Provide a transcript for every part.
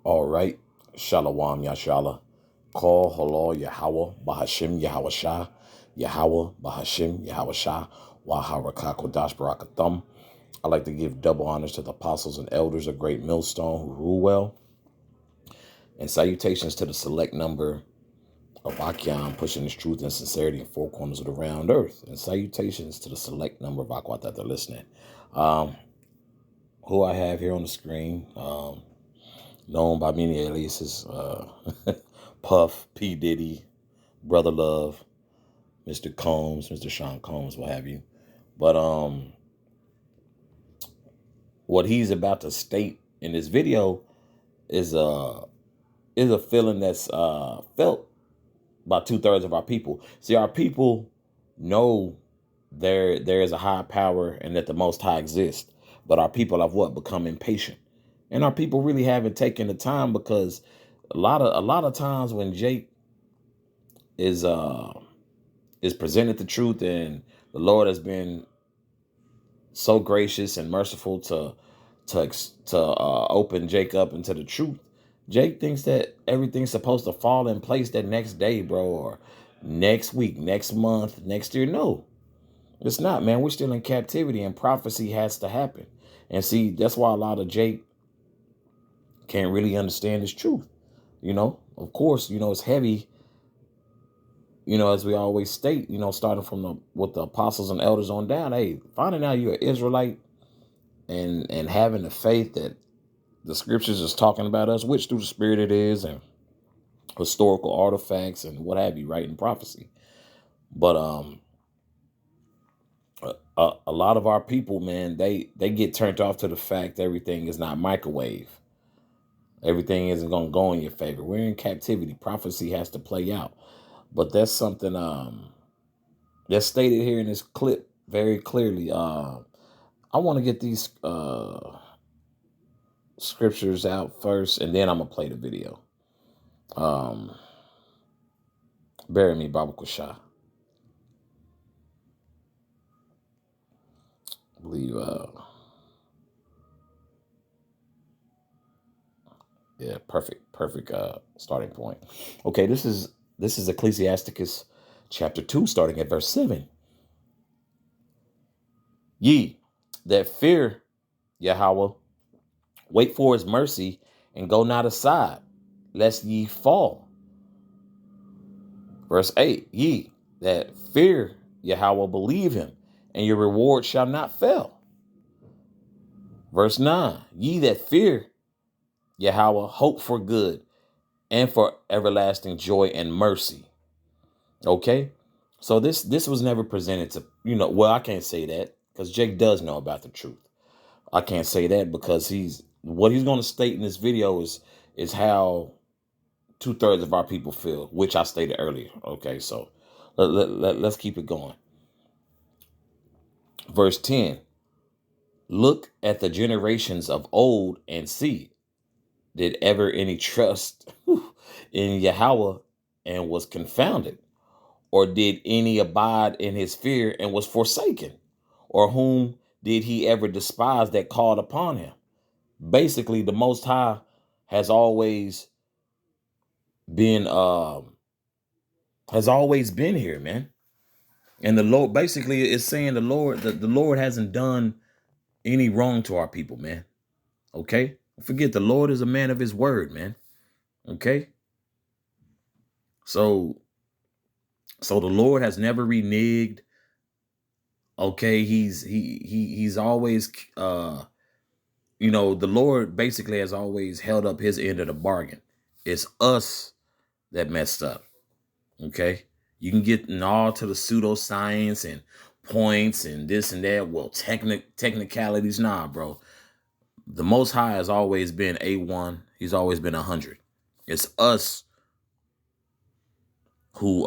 All right. Shalom Yashala. Call Halal Yahweh Bahashim Yahweh Shah. Yahweh Bahashim Yahweh Shah. Waharakakodash Barakathum. I like to give double honors to the apostles and elders of Great Millstone who rule well. And salutations to the select number of Akyam pushing this truth and sincerity in four corners of the round earth. And salutations to the select number of Akwat that they're listening. Who I have here on the screen, known by many aliases, Puff, P. Diddy, Brother Love, Mr. Combs, Mr. Sean Combs, what have you. But what he's about to state in this video is a feeling that's felt by 2/3 of our people. See, our people know there is a high power and that the Most High exists, but our people have become impatient, and our people really haven't taken the time, because a lot of times when Jake is presented the truth, and the Lord has been so gracious and merciful to open Jake up into the truth. Jake thinks that everything's supposed to fall in place that next day, bro, or next week, next month, next year. No, it's not, man. We're still in captivity, and prophecy has to happen. And see, that's why a lot of Jake can't really understand this truth. Of course, it's heavy, as we always state, starting from with the apostles and elders on down. Hey, finding out you're an Israelite and having the faith that the scriptures is talking about us, which through the Spirit it is, and historical artifacts and what have you, right, in prophecy. But a lot of our people, man, they get turned off to the fact that everything is not microwave. Everything isn't going to go in your favor. We're in captivity. Prophecy has to play out. But that's something that's stated here in this clip very clearly. I want to get these scriptures out first, and then I'm gonna play the video. Bury me, Baba Kusha. I believe yeah, perfect starting point. Okay, this is Ecclesiasticus chapter 2, starting at verse 7. Ye that fear Yahweh, wait for his mercy, and go not aside, lest ye fall. Verse 8, ye that fear Yahweh, believe him, and your reward shall not fail. Verse 9, ye that fear Yahweh, hope for good and for everlasting joy and mercy. Okay, so this was never presented to, well, I can't say that because Jake does know about the truth. I can't say that because what he's going to state in this video is how 2/3 of our people feel, which I stated earlier. Okay, so let's keep it going. Verse 10, look at the generations of old and see, did ever any trust in Yahweh and was confounded? Or did any abide in his fear and was forsaken? Or whom did he ever despise that called upon him? Basically, the Most High has always been here, man. And the Lord basically is saying the Lord hasn't done any wrong to our people, man. Okay? Forget, the Lord is a man of his word, man. Okay? So the Lord has never reneged. Okay, he's always the Lord basically has always held up his end of the bargain. It's us that messed up. Okay? You can get all to the pseudoscience and points and this and that. Well, technicalities, nah, bro. The Most High has always been A1. He's always been 100. It's us who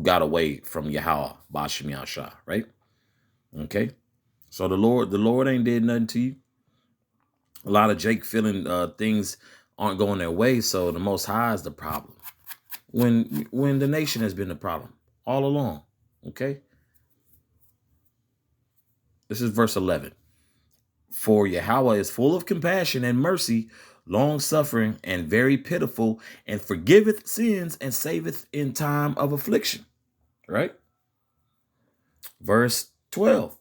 got away from Yahweh, Bashim Yahshua, right? Okay. So the Lord ain't did nothing to you. A lot of Jake feeling things aren't going their way, so the Most High is the problem. When the nation has been the problem all along. Okay. This is verse 11. For Yahweh is full of compassion and mercy, long suffering and very pitiful, and forgiveth sins and saveth in time of affliction. Right? Verse 12.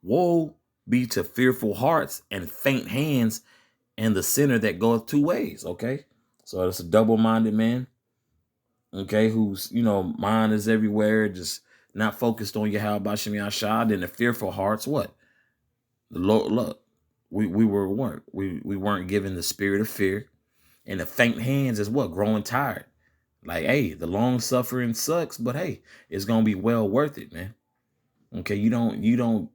Woe be to fearful hearts and faint hands, and the sinner that goeth two ways. Okay. So it's a double-minded man. Okay. Whose, mind is everywhere, just not focused on Yahweh Shem Yahshua. Then the fearful hearts, what? The Lord, look, we weren't given the spirit of fear. And the faint hands is what? Growing tired. Like, hey, the long suffering sucks, but hey, it's gonna be well worth it, man. Okay, you don't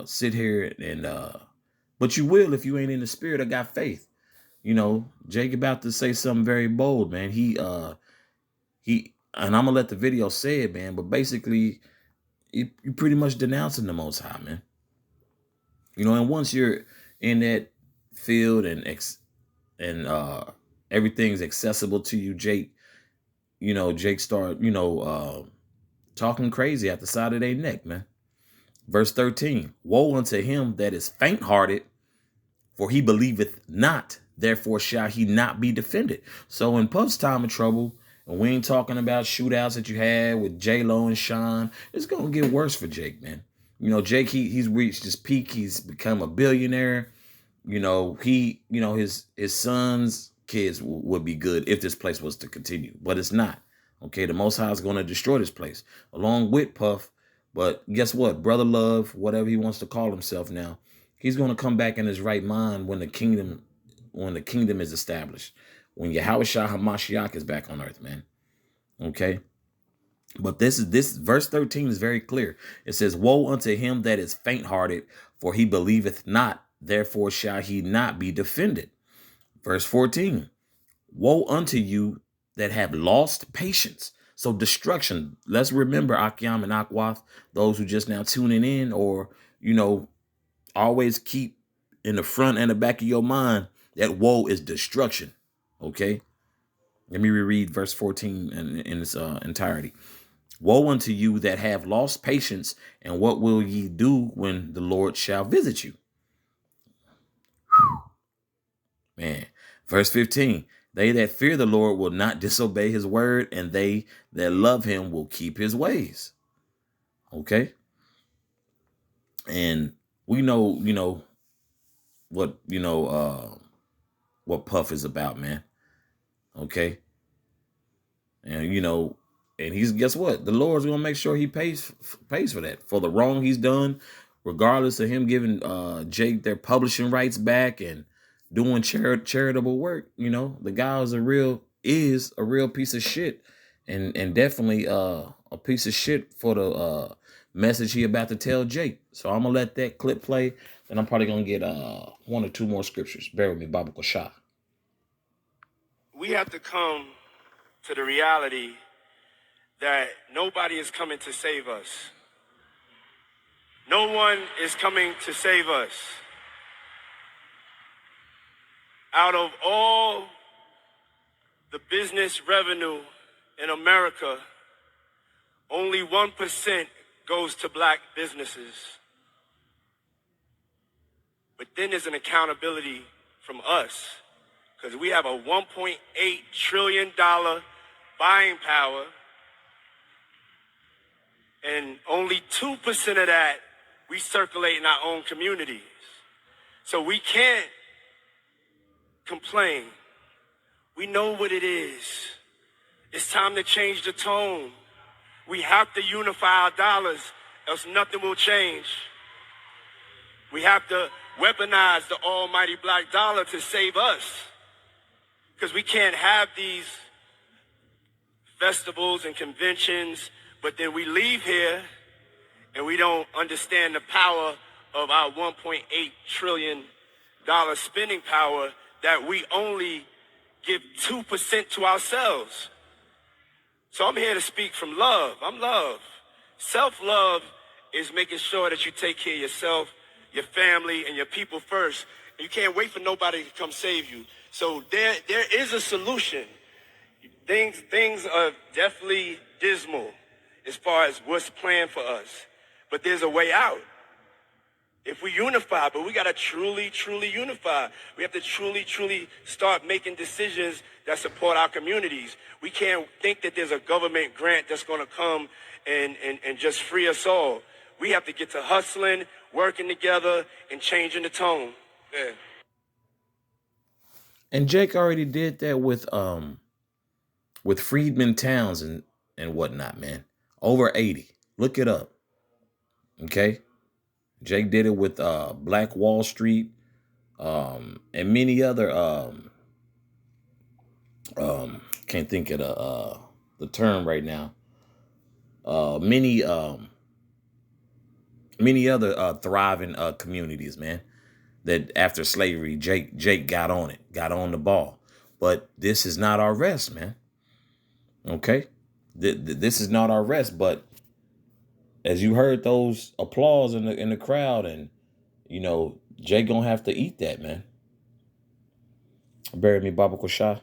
sit here and but you will if you ain't in the spirit or got faith. Jake about to say something very bold, man. He and I'm gonna let the video say it, man, but basically you pretty much denouncing the Most High, man. And once you're in that field and everything's accessible to you, Jake, Jake start, talking crazy at the side of their neck, man. Verse 13, woe unto him that is faint-hearted, for he believeth not, therefore shall he not be defended. So in Puff's time of trouble, and we ain't talking about shootouts that you had with J-Lo and Sean, it's going to get worse for Jake, man. Jake, he's reached his peak. He's become a billionaire. His son's kids would be good if this place was to continue, but it's not. Okay, the Most High is going to destroy this place along with Puff. But guess what? Brother Love, whatever he wants to call himself now, he's going to come back in his right mind when the kingdom is established, when Yahweh Shah HaMashiach is back on earth, man. Okay. But this verse 13 is very clear. It says, woe unto him that is faint-hearted, for he believeth not, therefore shall he not be defended. Verse 14, woe unto you that have lost patience. So destruction. Let's remember, Akiam and Akwath, those who just now tuning in, or, always keep in the front and the back of your mind that woe is destruction. Okay. Let me reread verse 14 in its entirety. Woe unto you that have lost patience, and what will ye do when the Lord shall visit you? Whew. Man. Verse 15. They that fear the Lord will not disobey his word, and they that love him will keep his ways. Okay. And we know, what Puff is about, man. Okay. And, and he's, guess what? The Lord's going to make sure he pays for that, for the wrong he's done, regardless of him giving Jake their publishing rights back and doing charitable work. The guy is a real piece of shit, and definitely a piece of shit for the message he about to tell Jake. So I'm gonna let that clip play, and I'm probably gonna get one or two more scriptures. Bear with me, Baba Kashah. We have to come to the reality that nobody is coming to save us. No one is coming to save us. Out of all the business revenue in America, only 1% goes to black businesses. But then there's an accountability from us, because we have a $1.8 trillion buying power, and only 2% of that we circulate in our own communities. So we can't complain. We know what it is. It's time to change the tone. We have to unify our dollars, else nothing will change. We have to weaponize the almighty black dollar to save us, because we can't have these festivals and conventions, but then we leave here and we don't understand the power of our $1.8 trillion spending power, that we only give 2% to ourselves. So I'm here to speak from love. I'm love. Self-love is making sure that you take care of yourself, your family, and your people first. You can't wait for nobody to come save you. So there is a solution. Things are definitely dismal as far as what's planned for us, but there's a way out. if we unify, but we got to truly, truly unify. We have to truly, truly start making decisions that support our communities. We can't think that there's a government grant that's going to come and just free us all. We have to get to hustling, working together, and changing the tone. Yeah. And Jake already did that with Freedman Towns and whatnot, man. Over 80. Look it up. Okay. Jake did it with Black Wall Street, and many other can't think of the term right now. Many other thriving communities, man. That after slavery, Jake got on it, got on the ball. But this is not our rest, man. Okay, this is not our rest. But as you heard those applause in the crowd, and you know, Jake gonna have to eat that, man. Bury me, Baba Kosha.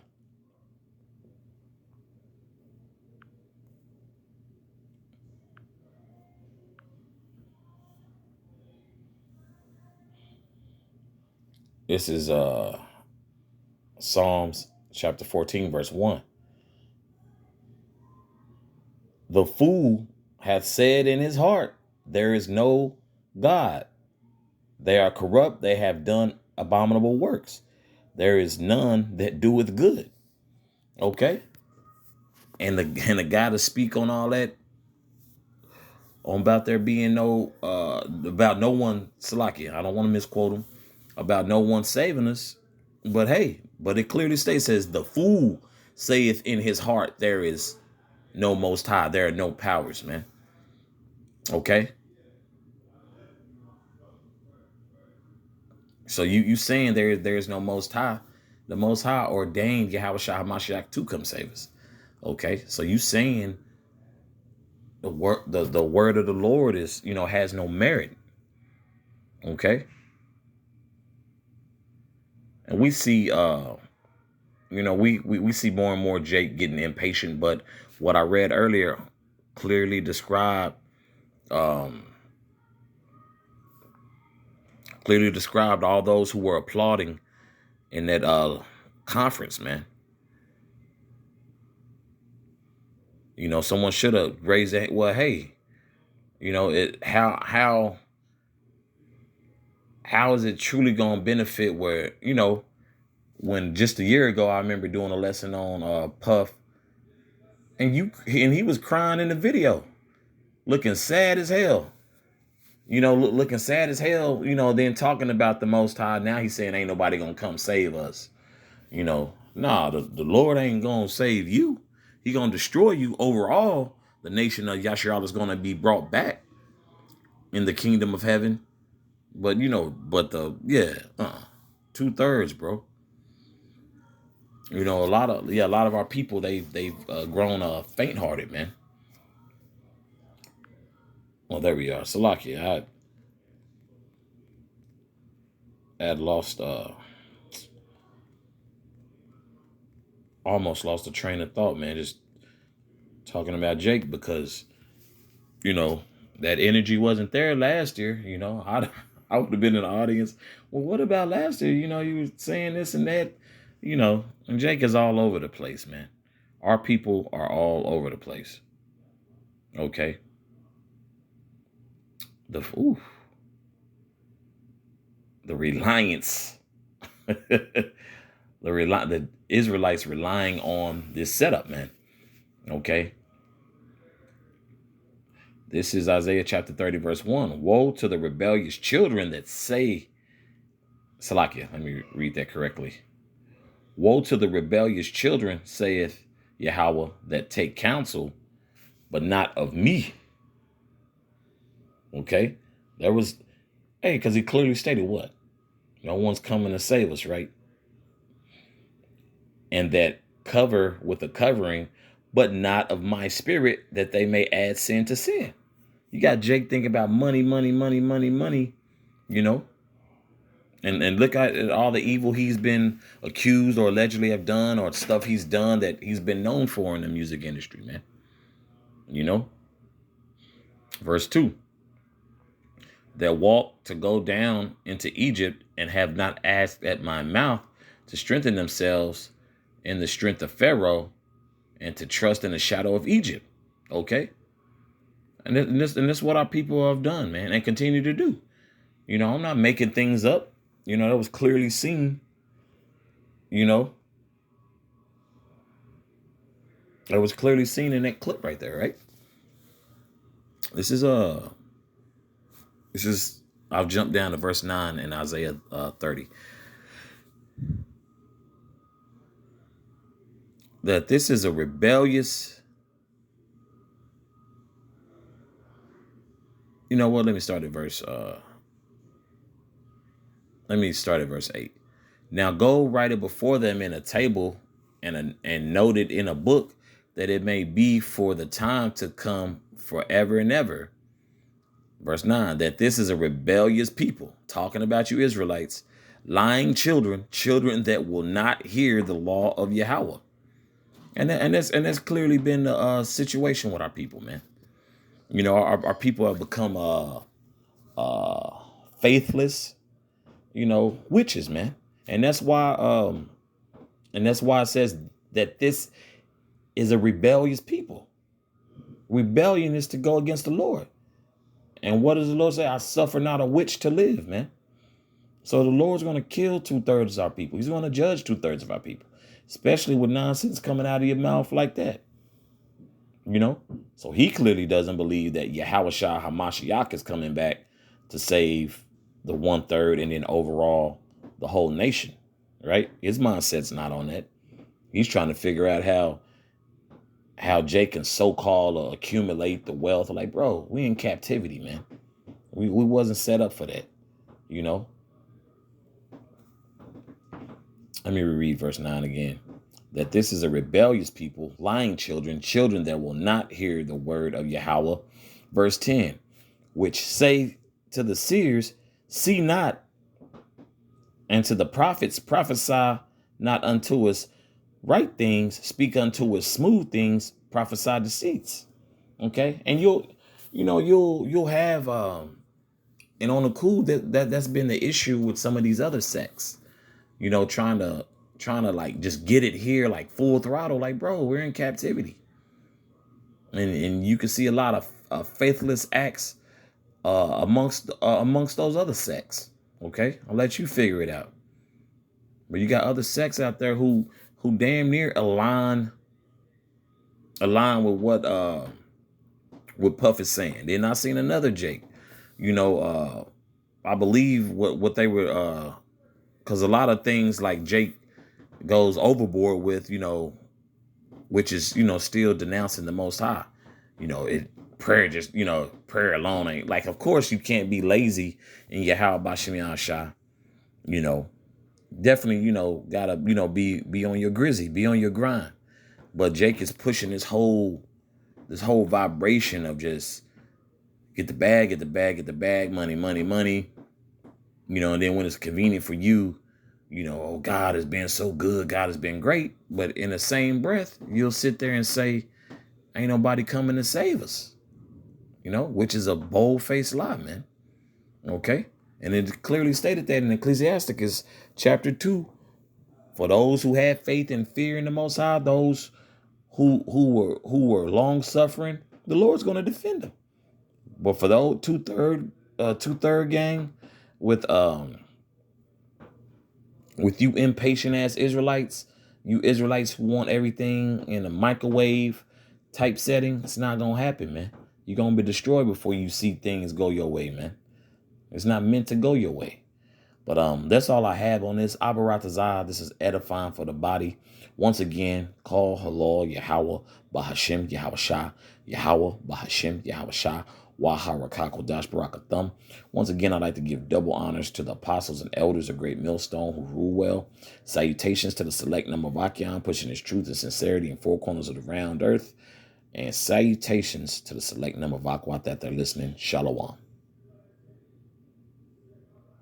This is Psalms chapter 14, verse 1. The fool hath said in his heart, there is no God. They are corrupt, they have done abominable works. There is none that doeth good. Okay? And the guy to speak on all that, on about there being no about no one, Salakia, I don't want to misquote him, about no one saving us. But hey, but it clearly states, says the fool saith in his heart there is no most high, there are no powers, man. Okay. So you saying there's no most high. The most high ordained Yahweh Shah HaMashiach to come save us. Okay, so you saying the word of the Lord is, you know, has no merit. Okay. And we see you know, we see more and more Jake getting impatient, but what I read earlier clearly described all those who were applauding in that conference, man. You know, someone should have raised that. Well, hey, you know, how is it truly going to benefit where, you know, when just a year ago, I remember doing a lesson on Puff, and he was crying in the video, looking sad as hell. You know, looking sad as hell, you know, then talking about the Most High. Now he's saying ain't nobody going to come save us. You know, nah, the Lord ain't going to save you. He going to destroy you. Overall, the nation of Yasharal is going to be brought back in the kingdom of heaven. But, you know, but 2/3, bro. You know, a lot of our people, they've grown faint-hearted, man. Well, there we are. Salakia, I had lost, almost lost the train of thought, man. Just talking about Jake because, you know, that energy wasn't there last year. You know, I would have been in the audience. Well, what about last year? You know, you were saying this and that, you know, and Jake is all over the place, man. Our people are all over the place. Okay. The reliance, the Israelites relying on this setup, man. Okay. This is Isaiah chapter 30, verse 1. Woe to the rebellious children that say, Salakia, let me read that correctly. Woe to the rebellious children, saith Yahweh, that take counsel, but not of me. Okay? Because he clearly stated what? No one's coming to save us, right? And that cover with a covering, but not of my spirit, that they may add sin to sin. You got Jake thinking about money, you know? And look at all the evil he's been accused or allegedly have done, or stuff he's done that he's been known for in the music industry, man. You know? Verse 2. that walk to go down into Egypt and have not asked at my mouth to strengthen themselves in the strength of Pharaoh and to trust in the shadow of Egypt. Okay. And this is what our people have done, man, and continue to do. You know, I'm not making things up. You know, that was clearly seen. You know, that was clearly seen in that clip right there, right? This is I'll jump down to verse 9 in Isaiah 30. That this is a rebellious. You know what? Let me start at verse 8. Now go write it before them in a table and note it in a book, that it may be for the time to come forever and ever. Verse 9, that this is a rebellious people, talking about you Israelites, lying children that will not hear the law of Yahweh. And that's clearly been the situation with our people, man. You know, our people have become faithless, you know, witches, man. And that's why it says that this is a rebellious people. Rebellion is to go against the Lord. And what does the Lord say? I suffer not a witch to live, man. So the Lord's going to kill 2/3 of our people. He's going to judge 2/3 of our people, especially with nonsense coming out of your mouth like that. You know, so he clearly doesn't believe that Yahushua HaMashiach is coming back to save the 1/3 and then overall the whole nation, right? His mindset's not on that. He's trying to figure out how Jake can so-called accumulate the wealth. Like, bro, we in captivity, man. We wasn't set up for that, you know. Let me reread verse 9 again. That this is a rebellious people, lying children that will not hear the word of Yahweh. Verse 10, which say to the seers, see not, and to the prophets, prophesy not unto us right things, speak unto us smooth things, prophesy deceits. Okay, and you'll have and on the cool that's been the issue with some of these other sects, you know, trying to like just get it here like full throttle. Like, bro, we're in captivity, and you can see a lot of faithless acts amongst those other sects. Okay, I'll let you figure it out. But you got other sects out there who damn near align with what Puff is saying. Then I seen another Jake, you know, I believe what they were, because a lot of things like Jake goes overboard with, you know, which is, you know, still denouncing the Most High. You know, prayer alone ain't, like, of course you can't be lazy in your how about Shemiah Shah, you know. Definitely, you know, gotta, you know, be on your grizzy, be on your grind. But Jake is pushing this whole vibration of just get the bag, money. You know, and then when it's convenient for you, you know, oh, God has been so good, God has been great. But in the same breath, you'll sit there and say, ain't nobody coming to save us. You know, which is a bold-faced lie, man. Okay? And it clearly stated that in Ecclesiasticus chapter 2. For those who had faith and fear in the Most High, those who were long suffering, the Lord's going to defend them. But for those two-third gang with you impatient ass Israelites, you Israelites who want everything in a microwave type setting, it's not going to happen, man. You're going to be destroyed before you see things go your way, man. It's not meant to go your way. But that's all I have on this. Abaratazah, this is edifying for the body. Once again, call halal Yahweh Bahashem Yahweh Shah, Yahweh Bahashem Yahweh Shah, Waharakako Dash Barakathum. Once again, I'd like to give double honors to the apostles and elders of Great Millstone who rule well. Salutations to the select number of Achaeon, pushing his truth and sincerity in four corners of the round earth. And salutations to the select number of Aquat that they're listening. Shalom.